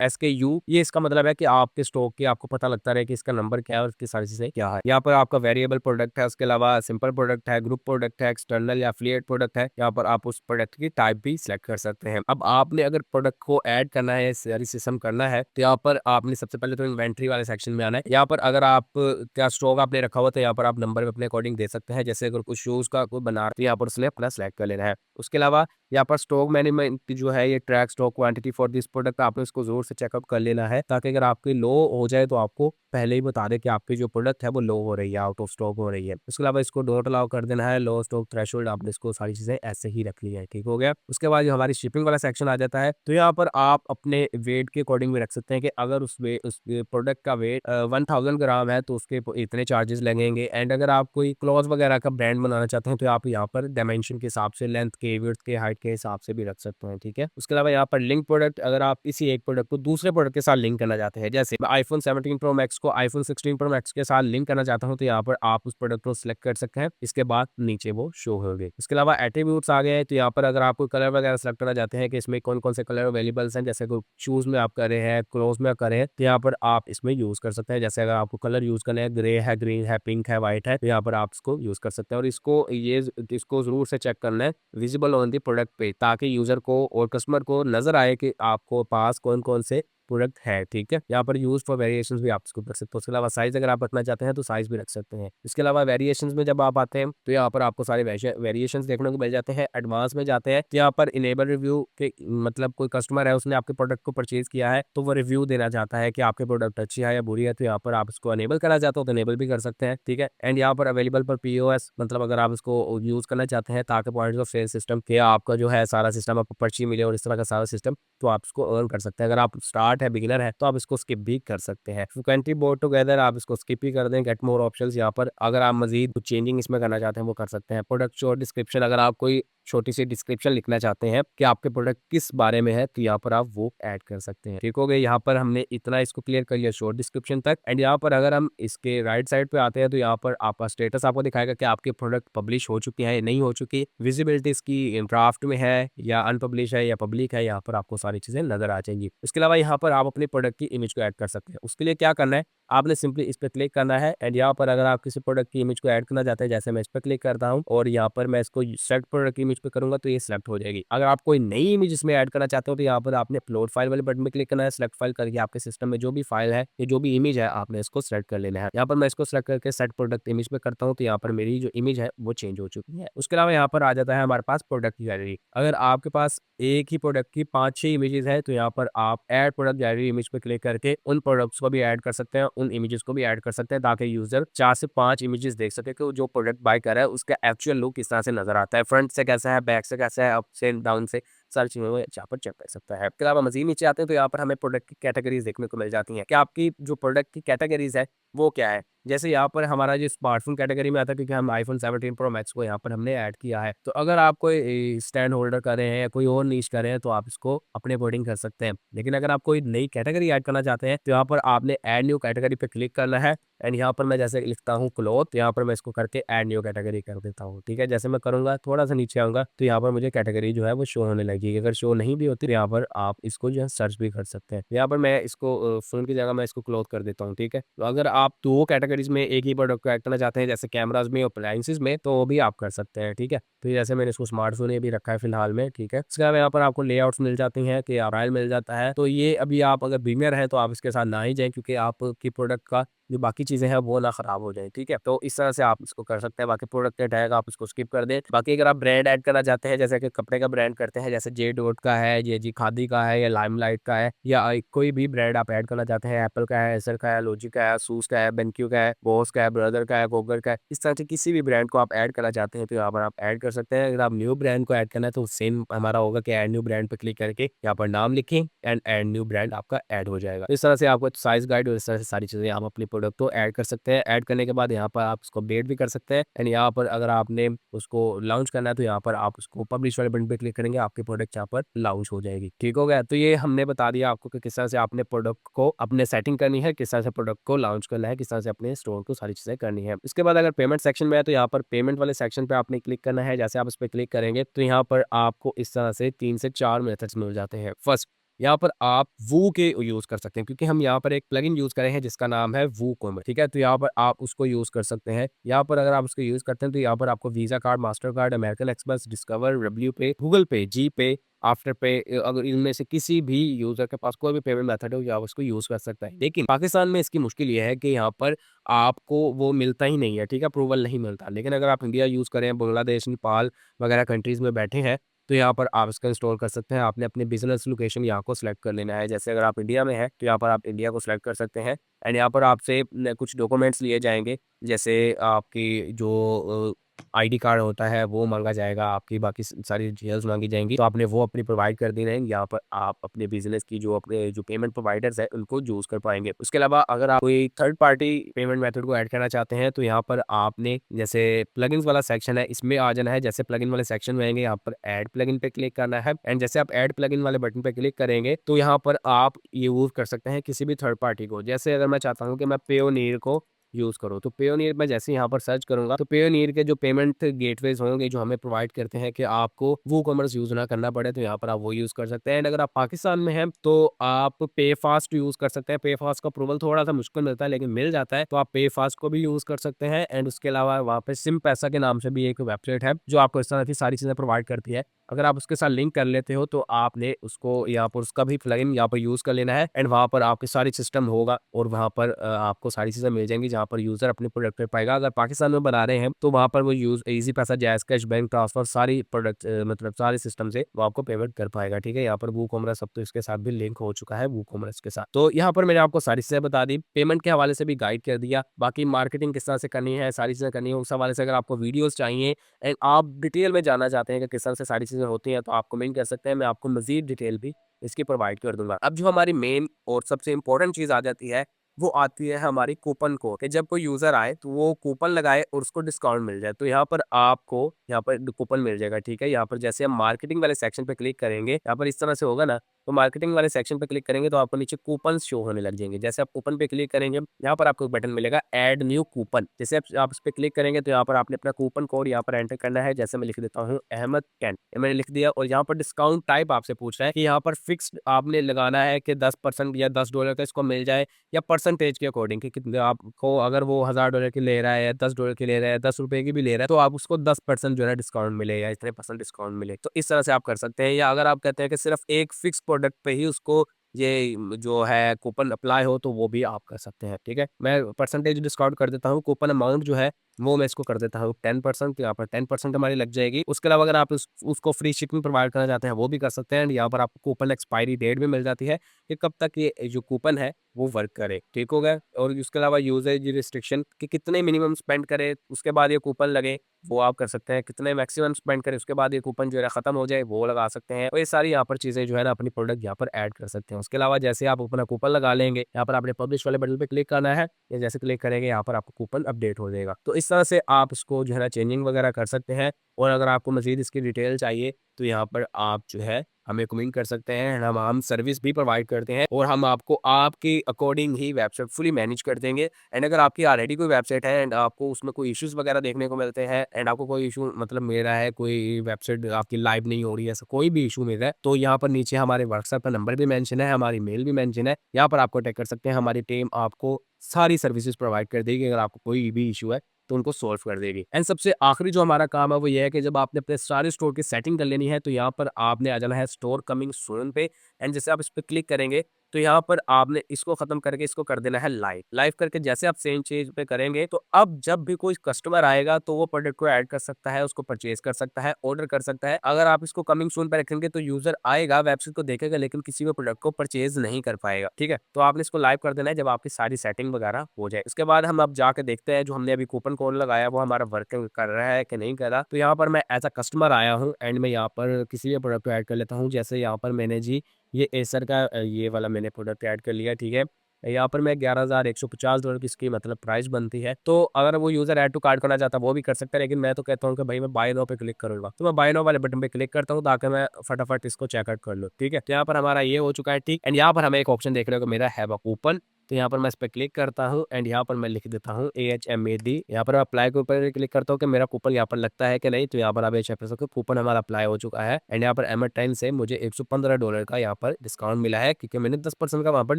SKU, ये इसका मतलब है कि आपके स्टॉक की आपको पता लगता रहे कि इसका नंबर क्या है और इसकी सारी चीजें क्या है। यहाँ पर आपका वेरिएबल प्रोडक्ट है, उसके अलावा सिंपल प्रोडक्ट है, ग्रुप प्रोडक्ट है, एक्सटर्नल या एफिलिएट प्रोडक्ट है। यहाँ पर आप उस प्रोडक्ट की टाइप भी सिलेक्ट कर सकते हैं। अब आपने अगर प्रोडक्ट को ऐड करना है, सारी सिस्टम करना है, तो यहाँ पर आपने सबसे पहले तो इन्वेंट्री वाले सेक्शन में आना है। यहाँ पर अगर आप क्या स्टॉक आपने रखा हुआ तो यहाँ पर आप नंबर अपने अकॉर्डिंग दे सकते हैं। जैसे अगर कुछ शूज का कोई बना रहे तो यहाँ पर उसने अपना सेलेक्ट कर लेना है। उसके अलावा यहाँ पर स्टॉक मैनेजमेंट की जो है ये track stock quantity for this product, आपने उसको जोर से चेकअप कर लेना है, ताकि अगर आपकी लो हो जाए तो आपको पहले ही बता दे कि आपकी जो प्रोडक्ट है वो लो हो रही है, आउट ऑफ स्टॉक हो रही है। उसके अलावा इसको डोंट अलाउ कर देना है, लो स्टॉक थ्रेशोल्ड आपने इसको सारी चीजें ऐसे ही रख ली है, ठीक हो गया। उसके बाद जो हमारी शिपिंग वाला सेक्शन आ जाता है, तो यहाँ पर आप अपने वेट के अकॉर्डिंग भी रख सकते हैं कि अगर उस प्रोडक्ट का वेट 1000 ग्राम है तो उसके इतने चार्जेस लगेंगे। एंड अगर आप कोई क्लॉथ वगैरह का ब्रांड बनाना चाहते हैं तो आप यहाँ पर डायमेंशन के हिसाब से, लेंथ के, विड्थ के, हाइट के हिसाब से भी रख सकते हैं, ठीक है। उसके अलावा यहाँ पर लिंक प्रोडक्ट, अगर आप इसी एक प्रोडक्ट को दूसरे प्रोडक्ट के साथ लिंक करना चाहते हैं, जैसे आईफोन 17 प्रो मैक्स को आईफोन 16 प्रो मैक्स के साथ लिंक करना चाहता हूँ, तो यहाँ पर आप उस प्रोडक्ट को सिलेक्ट कर सकते हैं। इसके बाद नीचे वो शो होंगे। इसके अलावा एट्रीब्यूट्स आ गए हैं, तो यहाँ पर अगर आप कोई कलर वगैरह सेलेक्ट करना चाहते हैं कि इसमें कौन कौन से कलर अवेलेबल्स हैं, जैसे कोई शूज में आप कर रहे हैं, क्लोथ में कर रहे हैं, तो यहाँ पर आप इसमें यूज कर सकते हैं। जैसे अगर आपको कलर यूज करना है, ग्रे है, ग्रीन है, पिंक है, व्हाइट है, तो यहाँ पर आप इसको यूज कर सकते हैं। और इसको जरूर से चेक करना है विजिबल ऑन दी प्रोडक्ट पे, ताकि यूजर को और कस्टमर को नजर आए कि आपको पास कौन कौन से प्रोडक्ट है, ठीक है। यहाँ पर यूज फॉर वेरिएशंस भी आप इसको कर सकते हो। उसके अलावा साइज अगर आप रखना चाहते हैं तो साइज भी रख सकते हैं। इसके अलावा वेरिएशंस में जब आप आते हैं तो यहाँ पर आपको सारे वेरिएशंस देखने को मिल जाते हैं। एडवांस में जाते हैं तो यहाँ पर इनेबल रिव्यू के, मतलब कोई कस्टमर है उसने आपके प्रोडक्ट को परचेज किया है तो वो रिव्यू देना चाहता है कि आपके प्रोडक्ट अच्छी है या बुरी है, तो यहाँ पर आप इसको अनेबल करना चाहते हो तो अनेबल भी कर सकते हैं, ठीक है। एंड यहाँ पर अवेलेबल पर POS, मतलब अगर आप इसको यूज करना चाहते हैं ताकि पॉइंट ऑफ सेल सिस्टम के आपका जो है सारा सिस्टम आपको पर्ची मिले और इस तरह का सारा सिस्टम, तो आप इसको अर्न कर सकते हैं। अगर आप स्टार्ट है, बिगिनर है, तो आप इसको स्किप भी कर सकते हैं। फ्रीक्वेंटली बोर्ड टुगेदर आप इसको स्किप ही कर दें। गेट मोर ऑप्शंस, यहाँ पर अगर आप मजीद कुछ चेंजिंग इसमें करना चाहते हैं वो कर सकते हैं। प्रोडक्ट शॉर्ट डिस्क्रिप्शन, अगर आप कोई छोटी सी डिस्क्रिप्शन लिखना चाहते हैं कि आपके प्रोडक्ट किस बारे में है, तो यहाँ पर आप वो ऐड कर सकते हैं, ठीक हो गए। यहाँ पर हमने इतना इसको क्लियर कर लिया शॉर्ट डिस्क्रिप्शन तक। एंड यहाँ पर अगर हम इसके राइट साइड पे आते हैं तो यहाँ पर आपका स्टेटस आपको दिखाएगा कि आपके प्रोडक्ट पब्लिश हो चुकी है या नहीं हो चुकी, विजिबिलिटी इसकी ड्राफ्ट में है या अनपब्लिश है या पब्लिक है, यहाँ पर आपको सारी चीजें नजर आ जाएंगी। इसके अलावा यहाँ पर आप अपने प्रोडक्ट की इमेज को ऐड कर सकते हैं। उसके लिए क्या करना है, आपने सिंपली इस पर क्लिक करना है। एंड यहाँ पर अगर आप किसी प्रोडक्ट की इमेज को ऐड करना चाहते हैं, जैसे मैं इस पर क्लिक करता हूँ और यहाँ पर मैं इसको सेलेक्ट प्रोडक्ट की इमेज पे करूंगा तो ये सिलेक्ट हो जाएगी। अगर आप कोई नई इमेज इसमें ऐड करना चाहते हो तो यहाँ पर आपने अपलोड फाइल वाले बटन में क्लिक करना है। सेलेक्ट फाइल करके आपके सिस्टम में जो भी फाइल है या जो भी इमेज है आपने इसको सेलेक्ट कर लेना है। यहाँ पर मैं इसको सेलेक्ट करके सेट प्रोडक्ट इमेज पे करता हूँ तो यहाँ पर मेरी जो इमेज है वो चेंज हो चुकी है। उसके अलावा यहाँ पर आ जाता है हमारे पास प्रोडक्ट गैलरी। अगर आपके पास एक ही प्रोडक्ट की 5-6 इमेजेस है तो यहाँ पर आप ऐड प्रोडक्ट गैलरी इमेज पे क्लिक करके उन प्रोडक्ट्स को भी ऐड कर सकते हैं, उन इमेजेस को भी ऐड कर सकते हैं, ताकि यूजर 4 से 5 इमेजेस देख सके कि जो प्रोडक्ट बाय कर रहा है उसका एक्चुअल लुक किस तरह से नजर आता है, फ्रंट से कैसा है, बैक से कैसा है, अप से डाउन से, सारी चीज़ें वो यहाँ पर चेक कर सकता है। इसके अलावा मजीद नीचे आते हैं तो यहाँ पर हमें प्रोडक्ट की कैटेगरीज देखने को मिल जाती हैं कि आपकी जो प्रोडक्ट की कैटेगरीज है वो क्या है? जैसे यहाँ पर हमारा जो स्मार्टफ़ोन कैटेगरी में आता है, क्योंकि हम आईफ़ोन 17 प्रो मैक्स को यहाँ पर हमने ऐड किया है। तो अगर आप कोई स्टैंड होल्डर कर रहे हैं या कोई और नीश कर रहे हैं, तो आप इसको अपने अकॉर्डिंग कर सकते हैं। लेकिन अगर आप कोई नई कैटेगरी ऐड करना चाहते हैं, तो यहाँ पर आपने ऐड न्यू कैटेगरी पे क्लिक करना है एंड यहाँ पर मैं जैसे लिखता हूँ क्लॉथ, तो यहाँ पर मैं इसको करके ऐड न्यू कैटेगरी कर देता हूँ, ठीक है? जैसे मैं करूँगा, थोड़ा-सा नीचे आऊँगा, तो यहाँ पर मुझे कैटेगरी जो है वो शो होने लगेगी। अगर शो नहीं भी होती, तो यहाँ पर आप इसको जो है सर्च भी कर सकते हैं। यहाँ पर मैं इसको फ़ोन की जगह मैं इसको क्लॉथ कर देता हूँ, ठीक है? तो अगर आप 2 कैटेगरीज़ में एक ही प्रोडक्ट को ऐड करना चाहते हैं, जैसे कैमराज़ में, अप्लायंसेज़ में, तो वो भी आप कर सकते हैं, ठीक है? तो जैसे मैंने इसको स्मार्टफ़ोन ये भी रखा है फिलहाल में, ठीक है? उसके अलावा यहाँ पर आपको लेआउट्स मिल जाती हैं कि फाइल मिल जाता है। तो ये अभी आप अगर बिगिनर हैं, तो आप इसके साथ ना ही जाएँ, क्योंकि आपकी प्रोडक्ट का जो बाकी चीज़ें हैं वो ना खराब हो जाएँ, ठीक है? तो इस तरह से आप इसको कर सकते हैं। बाकी प्रोडक्ट के टैग आप इसको स्किप कर दें। बाकी अगर आप ब्रांड ऐड करना चाहते हैं, जैसे कि कपड़े का ब्रांड करते हैं, जैसे जे डॉट का है, जेजी खादी का है या लाइमलाइट का है, या कोई भी ब्रांड आप ऐड करना चाहते हैं, एप्पल का है, एसर का है, लॉजी का है, सूज़ का है, बेनक्यू का है, बॉस का है, ब्रदर का है, गॉगल का है। इस तरह से किसी भी ब्रांड को आप ऐड करना चाहते हैं, तो यहाँ पर आप ऐड कर सकते हैं। अगर आप न्यू ब्रांड को ऐड करना है, तो सेम हमारा होगा कि ऐड न्यू ब्रांड पे क्लिक करके यहाँ पर नाम लिखें एंड ऐड न्यू ब्रांड आपका ऐड हो जाएगा। इस तरह से आपको साइज़ गाइड और इस तरह से सारी चीज़ें आप अपने प्रोडक्ट को ऐड कर सकते हैं। ऐड करने के बाद यहाँ पर आप उसको अपडेट भी कर सकते हैं एंड यहाँ पर अगर आपने उसको लॉन्च करना है, तो यहाँ पर आप उसको पब्लिश वाले बटन पे क्लिक करेंगे, आपकी प्रोडक्ट यहाँ पर लॉन्च हो जाएगी। ठीक हो गया? तो ये हमने बता दिया आपको कि किस तरह से आपने प्रोडक्ट को अपने सेटिंग करनी है, किस तरह से प्रोडक्ट को लॉन्च करना है, किस तरह से अपने स्टोर को सारी चीज़ें करनी है। इसके बाद अगर पेमेंट सेक्शन में है, तो यहाँ पर पेमेंट वाले सेक्शन पे आपने क्लिक करना है। जैसे आप इस पे क्लिक करेंगे, तो यहाँ पर आपको इस तरह से 3 से 4 मेथड्स मिल जाते हैं। फर्स्ट, यहाँ पर आप वू के यूज़ कर सकते हैं, क्योंकि हम यहाँ पर एक प्लगइन यूज़ कर रहे हैं जिसका नाम है वूकॉमर्स, ठीक है? तो यहाँ पर आप उसको यूज़ कर सकते हैं। यहाँ पर अगर आप उसको यूज़ करते हैं, तो यहाँ पर आपको visa card, master card, American express, discover, W पे, गूगल पे, जी पे, आफ्टर पे, अगर इनमें से किसी भी यूज़र के पास कोई भी पेमेंट मेथड हो, आप उसको यूज़ कर सकते हैं। लेकिन पाकिस्तान में इसकी मुश्किल ये है कि यहाँ पर आपको वो मिलता ही नहीं है, ठीक है? अप्रूवल नहीं मिलता। लेकिन अगर आप इंडिया यूज़ करें, बांग्लादेश, नेपाल वगैरह कंट्रीज़ में बैठे हैं, तो यहाँ पर आप इसका इंस्टॉल कर सकते हैं। आपने अपने बिज़नेस लोकेशन यहाँ को सिलेक्ट कर लेना है। जैसे अगर आप इंडिया में हैं, तो यहाँ पर आप इंडिया को सिलेक्ट कर सकते हैं एंड यहाँ पर आपसे न कुछ डॉक्यूमेंट्स लिए जाएँगे। जैसे आपकी जो आईडी कार्ड होता है, वो माँगा जाएगा, आपकी बाकी स सारी डिटेल्स माँगी जाएँगी, तो आपने वो अपनी प्रोवाइड कर देनी है। यहाँ पर आप अपने बिज़नेस की जो अपने जो पेमेंट प्रोवाइडर्स हैं, उनको यूज़ कर पाएँगे। उसके अलावा अगर आप कोई थर्ड पार्टी पेमेंट मेथड को ऐड करना चाहते हैं, तो यहाँ पर आपने जैसे प्लगइन्स वाला सेक्शन है, इसमें आ जाना है। जैसे प्लगइन वाले सेक्शन में आएँगे, यहाँ पर ऐड प्लगइन पे क्लिक करना है एंड जैसे आप ऐड प्लगइन वाले बटन पे क्लिक करेंगे, तो यहाँ पर आप यूज़ कर सकते हैं किसी भी थर्ड पार्टी को। जैसे अगर मैं चाहता हूँ कि मैं पेयोनियर को यूज़ करो। तो पेयोनियर मैं जैसे ही यहाँ पर सर्च करूँगा, तो पेयोनियर के जो पेमेंट गेटवेज़ होंगे, जो हमें प्रोवाइड करते हैं कि आपको वूकॉमर्स यूज़ ना करना पड़े, तो यहाँ पर आप वो यूज़ कर सकते हैं एंड अगर आप पाकिस्तान में हैं, तो आप पे फास्ट यूज़ कर सकते हैं। पे फास्ट का अप्रूवल थोड़ा-सा मुश्किल मिलता है, लेकिन मिल जाता है, तो आप पे फास्ट को भी यूज़ कर सकते हैं एंड उसके अलावा वहाँ पे सिम पैसा के नाम से भी एक वेबसाइट है, जो आपको इस तरह की सारी चीज़ें प्रोवाइड करती है। अगर आप उसके साथ लिंक कर लेते हो, तो आपने उसको यहाँ पर उसका भी प्लगइन यहाँ पर यूज़ कर लेना है एंड वहाँ पर आपके सारे सिस्टम होगा और वहाँ पर आपको सारी चीज़ें मिल जाएँगी, जहाँ पर यूज़र अपने प्रोडक्ट पे पाएगा। अगर पाकिस्तान में बना रहे हैं, तो वहाँ पर वो यूज़ ईज़ी पैसा, जैज़ कैश, बैंक ट्रांसफर सारी प्रोडक्ट मतलब सारे सिस्टम से वो आपको पेमेंट कर पाएगा, ठीक है? यहाँ पर वूकॉमर्स अब तो इसके साथ भी लिंक हो चुका है वूकॉमर्स के साथ। तो यहाँ पर मैंने आपको सारी चीज़ें बता दी, पेमेंट के हवाले से भी गाइड कर दिया, बाकी मार्केटिंग किस तरह से करनी है, सारी चीज़ें करनी है, उस हवाले से अगर आपको वीडियोज़ चाहिए एंड आप डिटेल में जानना चाहते हैं कि किस तरह से सारी चीज़ें होती हैं, तो आप कमेंट कर सकते हैं, मैं आपको मज़ीद डिटेल भी इसकी प्रोवाइड कर दूँगा। अब जो हमारी मेन और सबसे इम्पोर्टेंट चीज़ आ जाती है, वो आती है हमारी कूपन कोड, कि जब कोई यूज़र आए, तो वो कूपन लगाए और उसको डिस्काउंट मिल जाए। तो यहाँ पर आपको यहाँ पर कूपन मिल जाएगा, ठीक है? यहाँ पर जैसे हम मार्केटिंग वाले सेक्शन पे क्लिक करेंगे, यहाँ पर इस तरह से होगा ना, तो मार्केटिंग वाले सेक्शन पे क्लिक करेंगे, तो आपको नीचे कूपन्स शो होने लग जाएँगे। जैसे आप कूपन पे क्लिक करेंगे, यहाँ पर आपको एक बटन मिलेगा ऐड न्यू कूपन। जैसे आप इस पे क्लिक करेंगे, तो यहाँ पर आपने अपना कूपन कोड यहाँ पर एंटर करना है। जैसे मैं लिख देता हूँ अहमद 10, ये मैंने लिख दिया और यहाँ पर डिस्काउंट टाइप आपसे पूछ रहा है कि यहाँ पर फिक्स्ड आपने लगाना है कि 10% या $10 का इसको मिल जाए, या परसेंटेज के अकॉर्डिंग, कि कितने आपको, अगर वो $1000 की ले रहा है या $10 की ले रहा है, ₹10 की भी ले रहा है, तो आप उसको 10% जो है डिस्काउंट मिले या इतने परसेंट डिस्काउंट मिले। तो इस तरह से आप कर सकते हैं, या अगर आप कहते हैं कि सिर्फ एक फिक्स प्रोडक्ट पे ही उसको ये जो है कूपन अप्लाई हो, तो वो भी आप कर सकते हैं, ठीक है? मैं परसेंटेज डिस्काउंट कर देता हूँ, कूपन अमाउंट जो है वो मैं इसको कर देता हूँ 10%, तो यहाँ पर 10% हमारी लग जाएगी। उसके अलावा अगर आप उसको फ्री शिपिंग प्रोवाइड करना चाहते हैं वो भी कर सकते हैं, एंड यहाँ पर आपको कूपन एक्सपायरी डेट भी मिल जाती है कि कब तक ये जो कूपन है वो वर्क करे। ठीक हो गया? और उसके अलावा यूजेज रिस्ट्रिक्शन कि कितने मिनिमम स्पेंड करे उसके बाद ये कूपन लगे, वो आप कर सकते हैं। कितने मैक्सिमम स्पेंड करें उसके बाद ये कूपन जो है खत्म हो जाए, वो लगा सकते हैं। और ये सारी यहाँ पर चीजें जो है ना अपनी प्रोडक्ट यहाँ पर ऐड कर सकते हैं। उसके अलावा जैसे आप अपना कूपन लगा लेंगे, यहाँ पर आपने पब्लिश वाले बटन पे क्लिक करना है, या जैसे क्लिक करेंगे यहाँ पर आपको कूपन अपडेट हो जाएगा। तो इस तरह से आप इसको जो है ना चेंजिंग वगैरह कर सकते हैं। और अगर आपको मजीद इसकी डिटेल चाहिए तो यहाँ पर आप जो है हमें कमेंट कर सकते हैं। हम सर्विस भी प्रोवाइड करते हैं, और हम आपको आपके अकॉर्डिंग ही वेबसाइट फुली मैनेज कर देंगे। एंड अगर आपकी ऑलरेडी कोई वेबसाइट है एंड आपको उसमें कोई इश्यूज वगैरह देखने को मिलते हैं, एंड आपको कोई इशू मतलब मेरा है, कोई वेबसाइट आपकी लाइव नहीं हो रही है, ऐसा कोई भी इशू मेरा है, तो यहाँ पर नीचे हमारे व्हाट्सएप का नंबर भी मेंशन है, हमारी मेल भी मेंशन है, यहाँ पर आप कॉन्टैक्ट कर सकते हैं। हमारी टीम आपको सारी सर्विसेज प्रोवाइड कर देगी। अगर आपको कोई भी इशू है तो उनको सॉल्व कर देगी। एंड सबसे आखिरी जो हमारा काम है वो ये है कि जब आपने अपने सारे स्टोर की सेटिंग कर लेनी है, तो यहाँ पर आपने आ जाना है स्टोर कमिंग सून पे। एंड जैसे आप इस पे क्लिक करेंगे तो यहाँ पर आपने इसको खत्म करके इसको कर देना है लाइव। लाइव करके जैसे आप सेम चीज पे करेंगे, तो अब जब भी कोई कस्टमर आएगा तो वो प्रोडक्ट को ऐड कर सकता है, उसको परचेज कर सकता है, ऑर्डर कर सकता है। अगर आप इसको कमिंग सून पे रखेंगे तो यूजर आएगा, वेबसाइट को देखेगा, लेकिन किसी भी प्रोडक्ट को परचेज नहीं कर पाएगा। ठीक है? तो आपने इसको लाइव कर देना है जब आपकी सारी सेटिंग वगैरह हो जाए। उसके बाद हम अब जाके देखते हैं जो हमने अभी कूपन कोड लगाया वो हमारा वर्क कर रहा है कि नहीं कर रहा। तो यहाँ पर मैं एज अ कस्टमर आया हूँ, एंड मैं यहाँ पर किसी भी प्रोडक्ट को ऐड कर लेता हूँ। जैसे यहाँ पर मैंने जी ये एसर का ये वाला मैंने प्रोडक्ट ऐड कर लिया। ठीक है? यहाँ पर मैं $11,150 की इसकी मतलब प्राइस बनती है। तो अगर वो यूजर ऐड टू कार्ट करना चाहता है वो भी कर सकता है, लेकिन मैं तो कहता हूँ कि भाई मैं बाय नाउ पे क्लिक करूंगा, तो मैं बाय नाउ वाले बटन पे क्लिक करता हूँ ताकि मैं फटाफट इसको चेकआउट कर लूँ। ठीक है? तो यहाँ पर हमारा ये हो चुका है। ठीक, एंड यहाँ पर हमें एक ऑप्शन देख रहे हो कि मेरा हैव अ कूपन। तो यहाँ पर मैं इस पर क्लिक करता हूँ, एंड यहाँ पर मैं लिख देता हूँ AHMAD। यहाँ पर मैं अप्लाई के ऊपर क्लिक करता हूँ कि मेरा कूपन यहाँ पर लगता है कि नहीं। तो यहाँ पर आप ये चेक कर सकते हो कूपन हमारा अप्लाई हो चुका है, एंड यहाँ पर एमर10 से मुझे $115 का यहाँ पर डिस्काउंट मिला है, क्योंकि मैंने 10% का वहाँ पर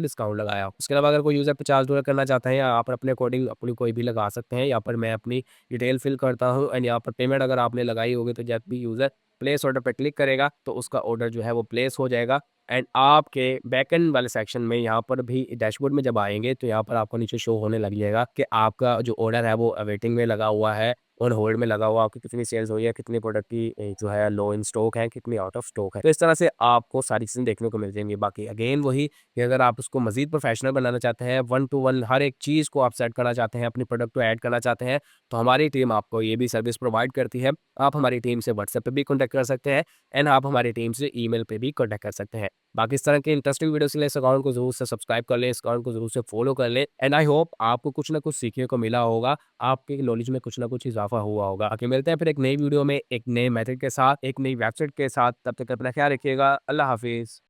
डिस्काउंट लगाया। उसके अलावा अगर कोई यूजर $50 करना चाहता है, या आप अपने अकॉर्डिंग अपनी कोई भी लगा सकते हैं। यहाँ पर मैं अपनी डिटेल फिल करता हूँ, एंड यहाँ पर पेमेंट अगर आपने लगाई होगी तो जब भी यूजर प्लेस ऑर्डर पे क्लिक करेगा तो उसका ऑर्डर जो है वो प्लेस हो जाएगा। एंड आपके बैकएंड वाले सेक्शन में यहाँ पर भी डैशबोर्ड में जब आएंगे तो यहाँ पर आपको नीचे शो होने लग जाएगा कि आपका जो ऑर्डर है वो अवेटिंग में लगा हुआ है, ऑन होल्ड में लगा हुआ, आपकी कितनी सेल्स हुई है, कितनी प्रोडक्ट की जो है लो इन स्टॉक है, कितनी आउट ऑफ स्टॉक है। तो इस तरह से आपको सारी चीज़ें देखने को मिल जाएंगी। बाकी अगेन वही कि अगर आप उसको मजीद प्रोफेशनल बनाना चाहते हैं, 1 to 1 हर एक चीज़ को आप सेट करना चाहते हैं, अपनी प्रोडक्ट को ऐड करना चाहते हैं, तो हमारी टीम आपको ये भी सर्विस प्रोवाइड करती है। आप हमारी टीम से व्हाट्सएप पे भी कॉन्टैक्ट कर सकते हैं, एंड आप हमारी टीम से ईमेल पे भी कॉन्टैक्ट कर सकते हैं। बाकी इस तरह के इंटरेस्टिंग वीडियोस के लिए इस अकाउंट को जरूर से सब्सक्राइब कर लें, इस अकाउंट को जरूर से फॉलो कर लें, एंड आई होप आपको कुछ ना कुछ सीखने को मिला होगा, आपके नॉलेज में कुछ ना कुछ इजाफा हुआ होगा। आगे मिलते हैं फिर एक नई वीडियो में, एक नए मेथड के साथ, एक नई वेबसाइट के साथ। तब तक अपना ख्याल रखिएगा। अल्लाह हाफिज़।